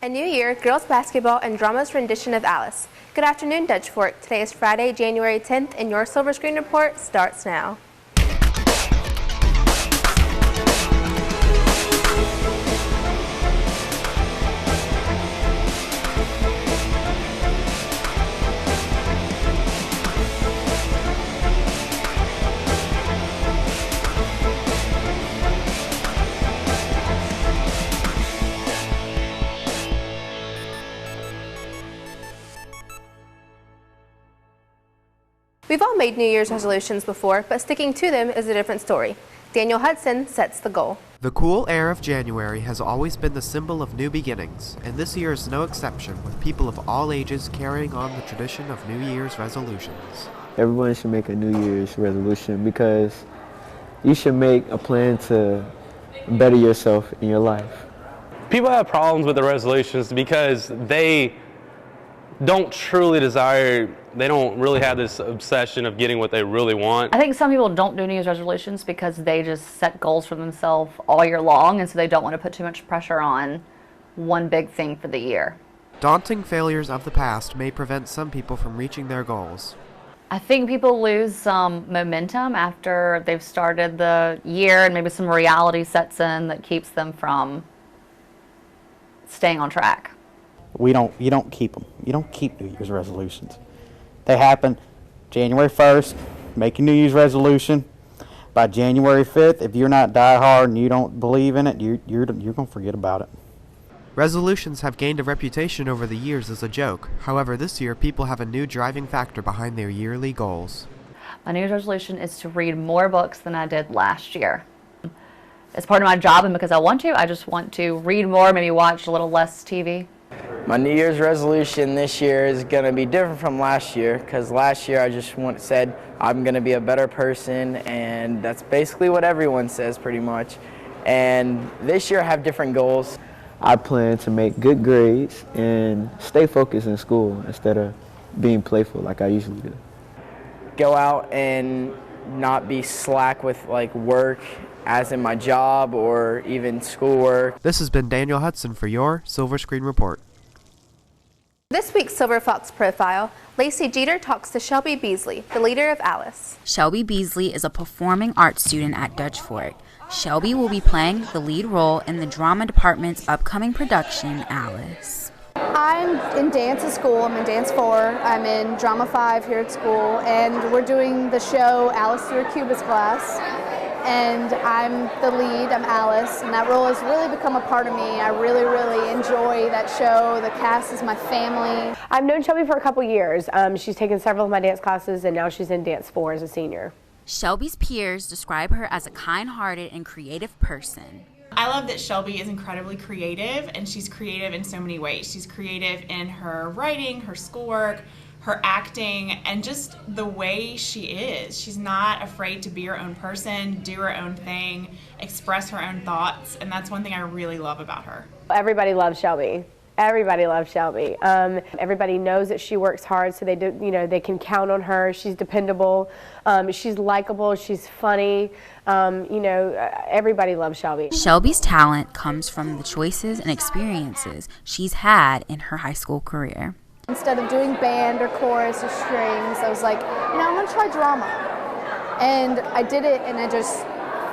A new year, girls basketball, and drama's rendition of Alice. Good afternoon, Dutch Fork. Today is Friday, January 10th, and your Silver Screen Report starts now. We've all made New Year's resolutions before, but sticking to them is a different story. Daniel Hudson sets the goal. The cool air of January has always been the symbol of new beginnings, and this year is no exception, with people of all ages carrying on the tradition of New Year's resolutions. Everyone should make a New Year's resolution because you should make a plan to better yourself in your life. People have problems with the resolutions because they don't truly desire, they don't really have this obsession of getting what they really want. I think some people don't do New Year's resolutions because they just set goals for themselves all year long, and so they don't want to put too much pressure on one big thing for the year. Daunting failures of the past may prevent some people from reaching their goals. I think people lose some momentum after they've started the year, and maybe some reality sets in that keeps them from staying on track. You don't keep them. You don't keep New Year's resolutions. They happen January 1st, make a New Year's resolution. By January 5th, if you're not die hard and you don't believe in it, you're going to forget about it. Resolutions have gained a reputation over the years as a joke. However, this year people have a new driving factor behind their yearly goals. My New Year's resolution is to read more books than I did last year. It's part of my job, and because I want to, I just want to read more, maybe watch a little less TV. My New Year's resolution this year is going to be different from last year, because last year I just said I'm going to be a better person, and that's basically what everyone says pretty much. And this year I have different goals. I plan to make good grades and stay focused in school instead of being playful like I usually do. Go out and not be slack with work, as in my job or even schoolwork. This has been Daniel Hudson for your Silver Screen Report. This week's Silver Fox profile, Lacey Jeter talks to Shelby Beasley, the leader of Alice. Shelby Beasley is a performing arts student at Dutch Fork. Shelby will be playing the lead role in the drama department's upcoming production, Alice. I'm in dance at school. I'm in Dance 4. I'm in Drama 5 here at school, and we're doing the show Alice Through a Cubist Class. And I'm the lead, I'm Alice, and that role has really become a part of me. I really, really enjoy that show. The cast is my family. I've known Shelby for a couple years. She's taken several of my dance classes, and now she's in Dance 4 as a senior. Shelby's peers describe her as a kind-hearted and creative person. I love that Shelby is incredibly creative, and she's creative in so many ways. She's creative in her writing, her schoolwork, her acting, and just the way she is. She's not afraid to be her own person, do her own thing, express her own thoughts, and that's one thing I really love about her. Everybody loves Shelby. Everybody loves Shelby. Everybody knows that she works hard, so they can count on her. She's dependable. She's likable. She's funny. Everybody loves Shelby. Shelby's talent comes from the choices and experiences she's had in her high school career. Instead of doing band or chorus or strings, I was like, I'm going to try drama. And I did it, and I just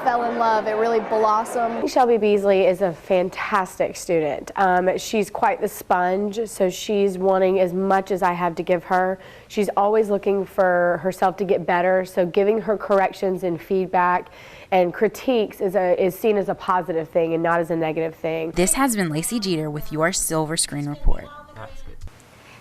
fell in love. It really blossomed. Shelby Beasley is a fantastic student. She's quite the sponge, so she's wanting as much as I have to give her. She's always looking for herself to get better, so giving her corrections and feedback and critiques is seen as a positive thing and not as a negative thing. This has been Lacey Jeter with your Silver Screen Report.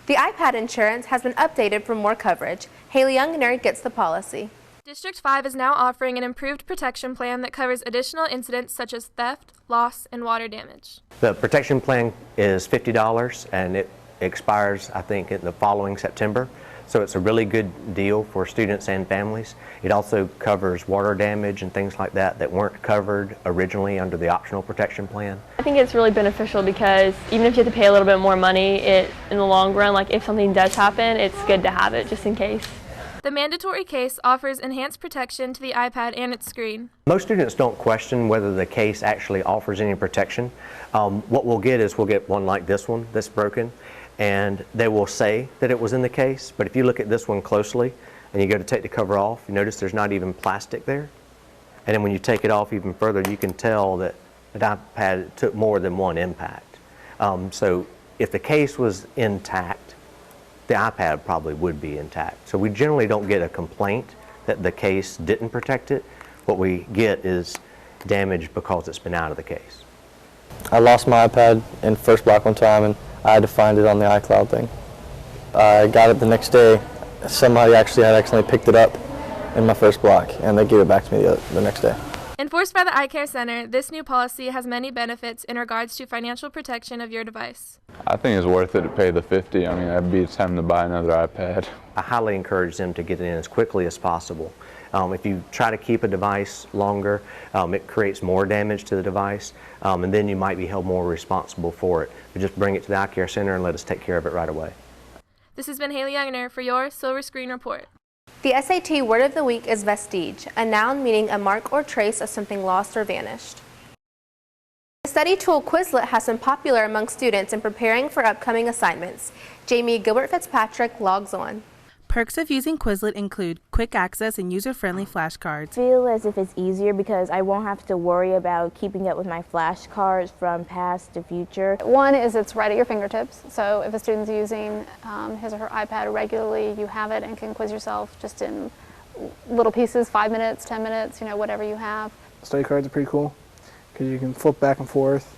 The iPad insurance has been updated for more coverage. Haley Youngner gets the policy. District 5 is now offering an improved protection plan that covers additional incidents such as theft, loss, and water damage. The protection plan is $50, and it expires, I think, in the following September. So it's a really good deal for students and families. It also covers water damage and things like that weren't covered originally under the optional protection plan. I think it's really beneficial because even if you have to pay a little bit more money, in the long run, if something does happen, it's good to have it just in case. The mandatory case offers enhanced protection to the iPad and its screen. Most students don't question whether the case actually offers any protection. What we'll get is we'll get one like this one that's broken, and they will say that it was in the case, but if you look at this one closely and you go to take the cover off, you notice there's not even plastic there. And then when you take it off even further, you can tell that the iPad took more than one impact. So if the case was intact, the iPad probably would be intact. So we generally don't get a complaint that the case didn't protect it. What we get is damage because it's been out of the case. I lost my iPad in first block one time, and I had to find it on the iCloud thing. I got it the next day. Somebody actually had accidentally picked it up in my first block, and they gave it back to me the next day. Enforced by the Eye Care Center, this new policy has many benefits in regards to financial protection of your device. I think it's worth it to pay the $50. I mean, that'd be time to buy another iPad. I highly encourage them to get it in as quickly as possible. If you try to keep a device longer, it creates more damage to the device, and then you might be held more responsible for it. But just bring it to the Eye Care Center and let us take care of it right away. This has been Haley Youngner for your Silver Screen Report. The SAT word of the week is vestige, a noun meaning a mark or trace of something lost or vanished. The study tool Quizlet has been popular among students in preparing for upcoming assignments. Jamie Gilbert-Fitzpatrick logs on. Perks of using Quizlet include quick access and user-friendly flashcards. I feel as if it's easier because I won't have to worry about keeping up with my flashcards from past to future. One is it's right at your fingertips, so if a student's using his or her iPad regularly, you have it and can quiz yourself just in little pieces, 5 minutes, 10 minutes, whatever you have. Study cards are pretty cool because you can flip back and forth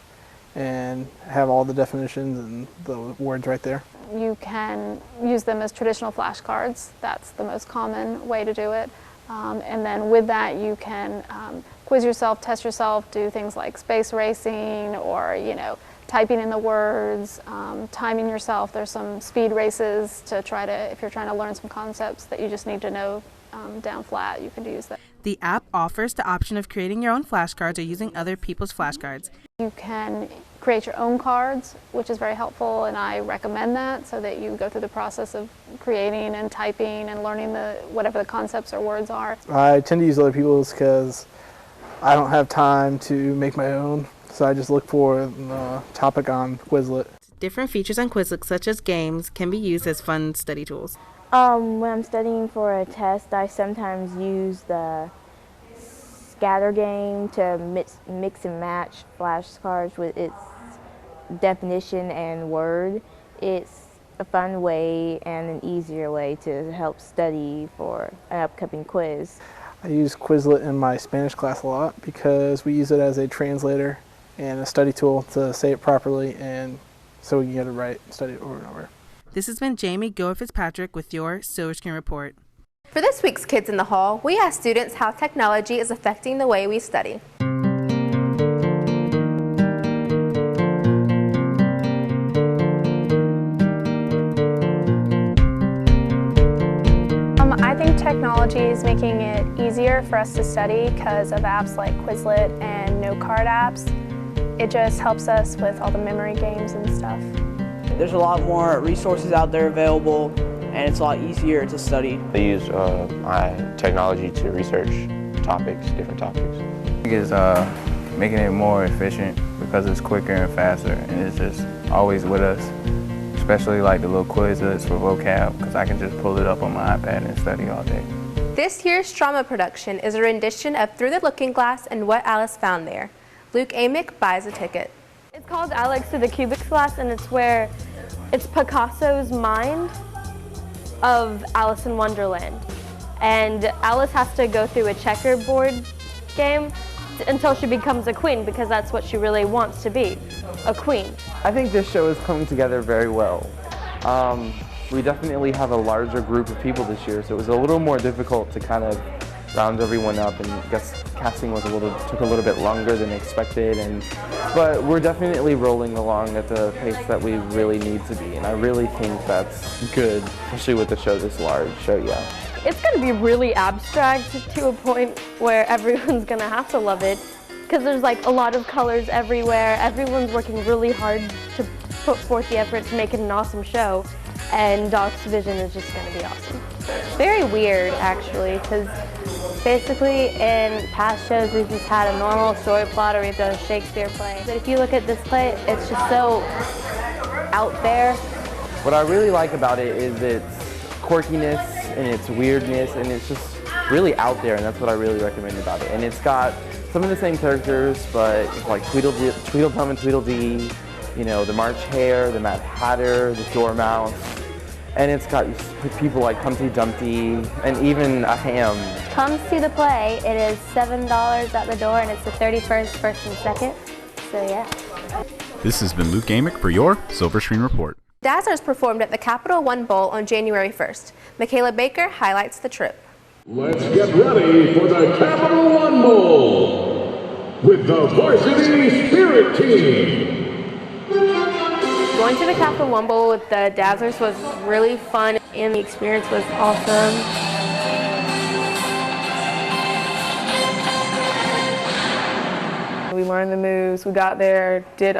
and have all the definitions and the words right there. You can use them as traditional flashcards. That's the most common way to do it. And then with that, you can quiz yourself, test yourself, do things like space racing or, typing in the words, timing yourself. There's some speed races to try to, if you're trying to learn some concepts that you just need to know down flat, you can use that. The app offers the option of creating your own flashcards or using other people's flashcards. You can create your own cards, which is very helpful, and I recommend that so that you go through the process of creating and typing and learning whatever the concepts or words are. I tend to use other people's because I don't have time to make my own, so I just look for the topic on Quizlet. Different features on Quizlet, such as games, can be used as fun study tools. When I'm studying for a test, I sometimes use the scatter game to mix and match flashcards with its definition and word. It's a fun way and an easier way to help study for an upcoming quiz. I use Quizlet in my Spanish class a lot because we use it as a translator and a study tool to say it properly, and so we can get it right and study it over and over. This has been Jamie Gilbert-Fitzpatrick with your Silver Screen Report. For this week's Kids in the Hall, we asked students how technology is affecting the way we study. I think technology is making it easier for us to study because of apps like Quizlet and note card apps. It just helps us with all the memory games and stuff. There's a lot more resources out there available, and it's a lot easier to study. I use my technology to research different topics. I think it's making it more efficient because it's quicker and faster, and it's just always with us, especially like the little Quizlets for vocab, because I can just pull it up on my iPad and study all day. This year's drama production is a rendition of Through the Looking Glass and What Alice Found There. Luke Amick buys a ticket. It's called Alex to the Cubics Class, and it's Picasso's mind of Alice in Wonderland. And Alice has to go through a checkerboard game until she becomes a queen, because that's what she really wants to be, a queen. I think this show is coming together very well. We definitely have a larger group of people this year, so it was a little more difficult to kind of round everyone up, and I guess casting took a little bit longer than expected, but we're definitely rolling along at the pace that we really need to be, and I really think that's good, especially with a show this large, so yeah. It's going to be really abstract to a point where everyone's going to have to love it, because there's like a lot of colors everywhere. Everyone's working really hard to put forth the effort to make it an awesome show, and Doc's vision is just going to be awesome. Very weird, actually, because basically in past shows we've just had a normal story plot or we've done a Shakespeare play. But if you look at this play, it's just so out there. What I really like about it is its quirkiness and its weirdness, and it's just really out there, and that's what I really recommend about it. And it's got some of the same characters, but like Tweedledum and Tweedledee, you know, the March Hare, the Mad Hatter, the Dormouse, and it's got people like Humpty Dumpty, and even a ham. Come see the play. It is $7 at the door, and it's the 31st, 1st, and 2nd. So yeah. This has been Luke Amick for your Silver Screen Report. Dazzlers performed at the Capital One Bowl on January 1st. Michaela Baker highlights the trip. Let's get ready for the Capital One Bowl with the Varsity Spirit Team. Going to the Capital One Bowl with the Dazzlers was really fun and the experience was awesome. We learned the moves, we got there, did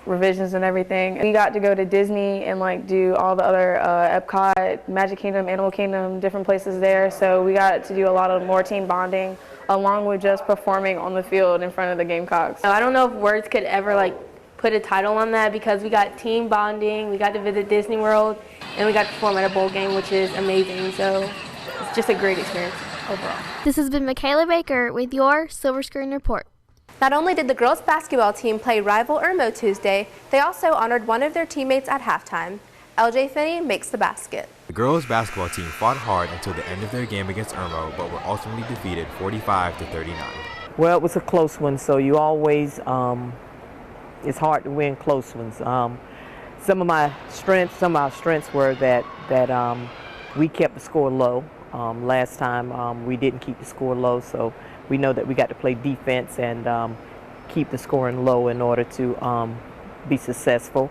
revisions and everything. We got to go to Disney and like do all the other Epcot, Magic Kingdom, Animal Kingdom, different places there. So we got to do a lot of more team bonding along with just performing on the field in front of the Gamecocks. I don't know if words could ever like put a title on that because we got team bonding, we got to visit Disney World, and we got to perform at a bowl game, which is amazing. So it's just a great experience overall. This has been Michaela Baker with your Silver Screen Report. Not only did the girls basketball team play rival Irmo Tuesday, they also honored one of their teammates at halftime. LJ Finney makes the basket. The girls basketball team fought hard until the end of their game against Irmo, but were ultimately defeated 45-39. Well, it was a close one, so you always, it's hard to win close ones. Some of our strengths were that we kept the score low. Last time we didn't keep the score low, so we know that we got to play defense and keep the scoring low in order to be successful.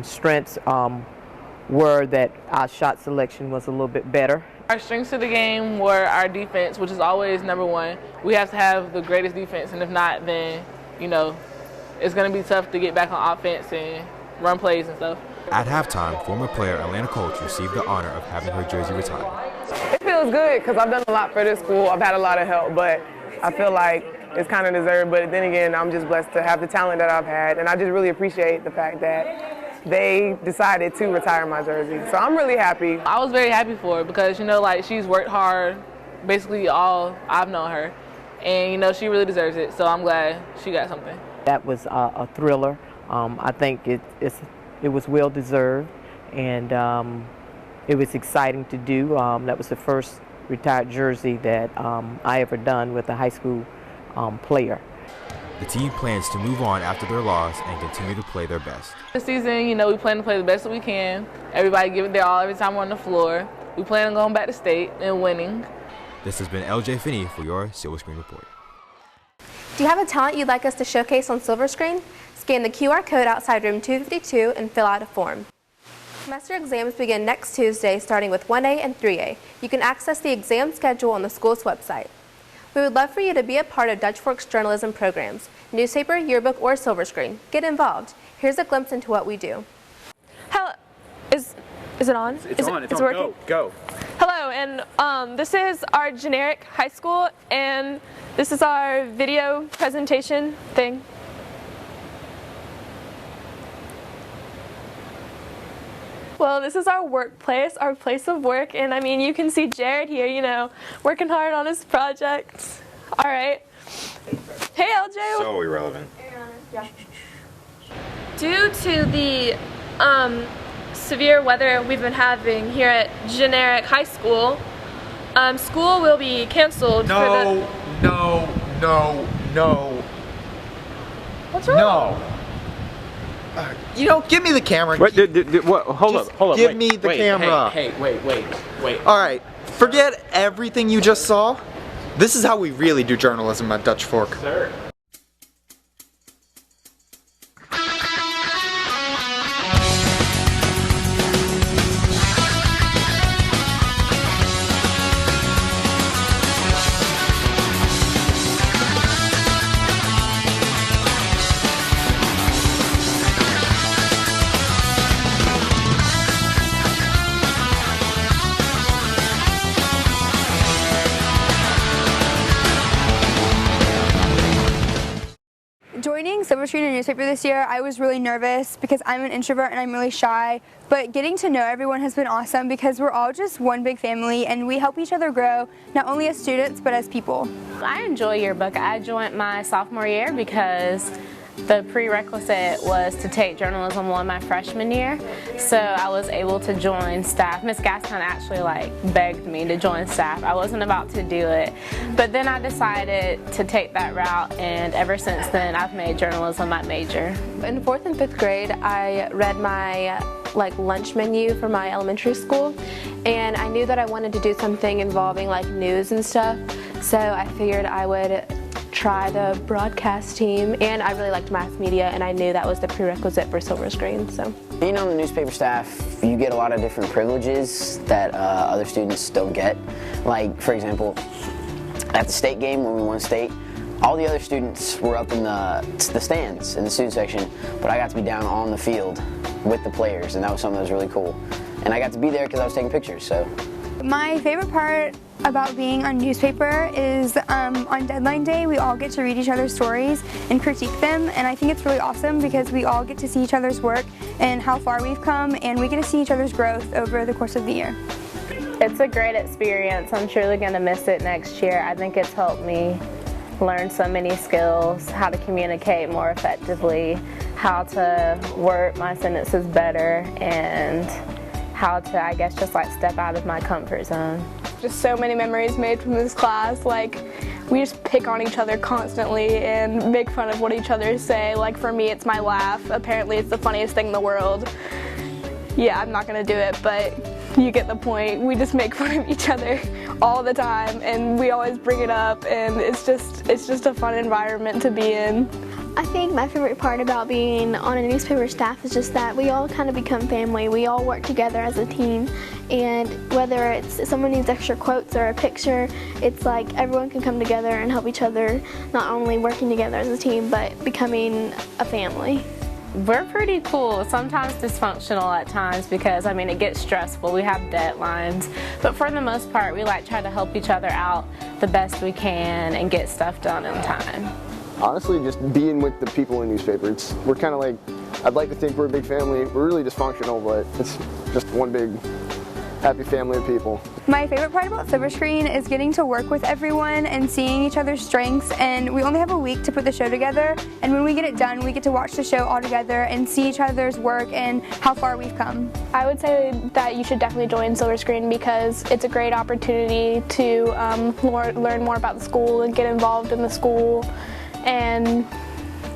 Strengths were that our shot selection was a little bit better. Our strengths of the game were our defense, which is always number one. We have to have the greatest defense, and if not, then, you know, it's going to be tough to get back on offense and run plays and stuff. At halftime, former player Atlanta Coach received the honor of having her jersey retired. It feels good because I've done a lot for this school. I've had a lot of help, but I feel like it's kind of deserved. But then again, I'm just blessed to have the talent that I've had, and I just really appreciate the fact that they decided to retire my jersey. So I'm really happy. I was very happy for her because, you know, like she's worked hard basically all I've known her, and, you know, she really deserves it. So I'm glad she got something. That was a thriller. I think it was well deserved, and it was exciting to do. That was the first retired jersey that I ever done with a high school player. The team plans to move on after their loss and continue to play their best. This season, you know, we plan to play the best that we can. Everybody give it their all every time we're on the floor. We plan on going back to state and winning. This has been LJ Finney for your Silver Screen Report. Do you have a talent you'd like us to showcase on Silver Screen? Scan the QR code outside room 252 and fill out a form. Semester exams begin next Tuesday, starting with 1A and 3A. You can access the exam schedule on the school's website. We would love for you to be a part of Dutch Fork's journalism programs, newspaper, yearbook, or Silver Screen. Get involved. Here's a glimpse into what we do. Hello, is it on? It's on. It's working? Go. Hello, and this is our generic high school, and this is our video presentation thing. Well, this is our workplace, our place of work, and I mean, you can see Jared here, you know, working hard on his projects. All right. Hey, LJ. So irrelevant. Yeah. Due to the severe weather we've been having here at Generic High School, school will be canceled. No. What's wrong? No. You know, give me the camera. Wait, what? Hold up. Give me the camera. Hey, wait. All right, forget everything you just saw. This is how we really do journalism at Dutch Fork. Sir. Silver Screen a newspaper this year, I was really nervous because I'm an introvert and I'm really shy, but getting to know everyone has been awesome because we're all just one big family and we help each other grow, not only as students, but as people. I enjoy yearbook. I joined my sophomore year because the prerequisite was to take journalism 1 my freshman year, so I was able to join staff. Miss Gaston actually begged me to join staff. I wasn't about to do it, but then I decided to take that route, and ever since then I've made journalism my major. In 4th and 5th grade, I read my lunch menu for my elementary school, and I knew that I wanted to do something involving news and stuff, so I figured I would try the broadcast team, and I really liked mass media, and I knew that was the prerequisite for Silver Screen. So being on the newspaper staff, you get a lot of different privileges that other students don't get. Like, for example, at the state game when we won state, all the other students were up in the stands in the student section, but I got to be down on the field with the players, and that was something that was really cool. And I got to be there because I was taking pictures. So my favorite part about being on newspaper is on deadline day we all get to read each other's stories and critique them, and I think it's really awesome because we all get to see each other's work and how far we've come, and we get to see each other's growth over the course of the year. It's a great experience. I'm truly going to miss it next year. I think it's helped me learn so many skills, how to communicate more effectively, how to word my sentences better, and how to, I guess, just step out of my comfort zone. Just so many memories made from this class. We just pick on each other constantly and make fun of what each other say. For me, it's my laugh. Apparently, it's the funniest thing in the world. Yeah, I'm not gonna do it, but you get the point. We just make fun of each other all the time, and we always bring it up, and it's just a fun environment to be in. I think my favorite part about being on a newspaper staff is just that we all kind of become family. We all work together as a team, and whether it's someone needs extra quotes or a picture, it's everyone can come together and help each other, not only working together as a team, but becoming a family. We're pretty cool, sometimes dysfunctional at times because it gets stressful, we have deadlines, but for the most part we try to help each other out the best we can and get stuff done in time. Honestly, just being with the people in newspapers, we're kind of I'd like to think we're a big family. We're really dysfunctional, but it's just one big happy family of people. My favorite part about Silver Screen is getting to work with everyone and seeing each other's strengths, and we only have a week to put the show together, and when we get it done, we get to watch the show all together and see each other's work and how far we've come. I would say that you should definitely join Silver Screen because it's a great opportunity to learn more about the school and get involved in the school, and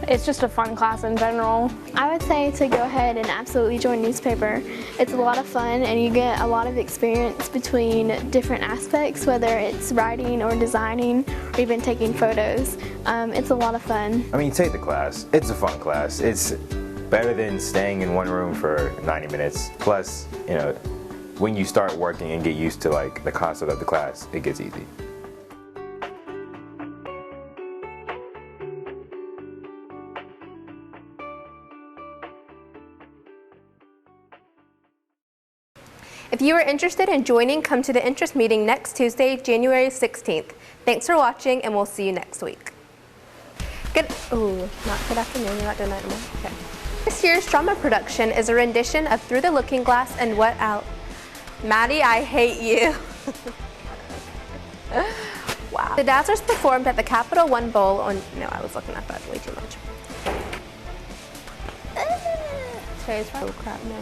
it's just a fun class in general. I would say to go ahead and absolutely join newspaper. It's a lot of fun and you get a lot of experience between different aspects, whether it's writing or designing or even taking photos. It's a lot of fun. Take the class. It's a fun class. It's better than staying in one room for 90 minutes. Plus, when you start working and get used to the concept of the class, it gets easy. If you are interested in joining, come to the interest meeting next Tuesday, January 16th. Thanks for watching, and we'll see you next week. Not good afternoon, you're not doing that anymore. Okay. This year's drama production is a rendition of Through the Looking Glass and What Out. Maddie, I hate you. Wow. The dancers performed at the Capital One Bowl on, no, I was looking at that way too much. Today's oh crap, no.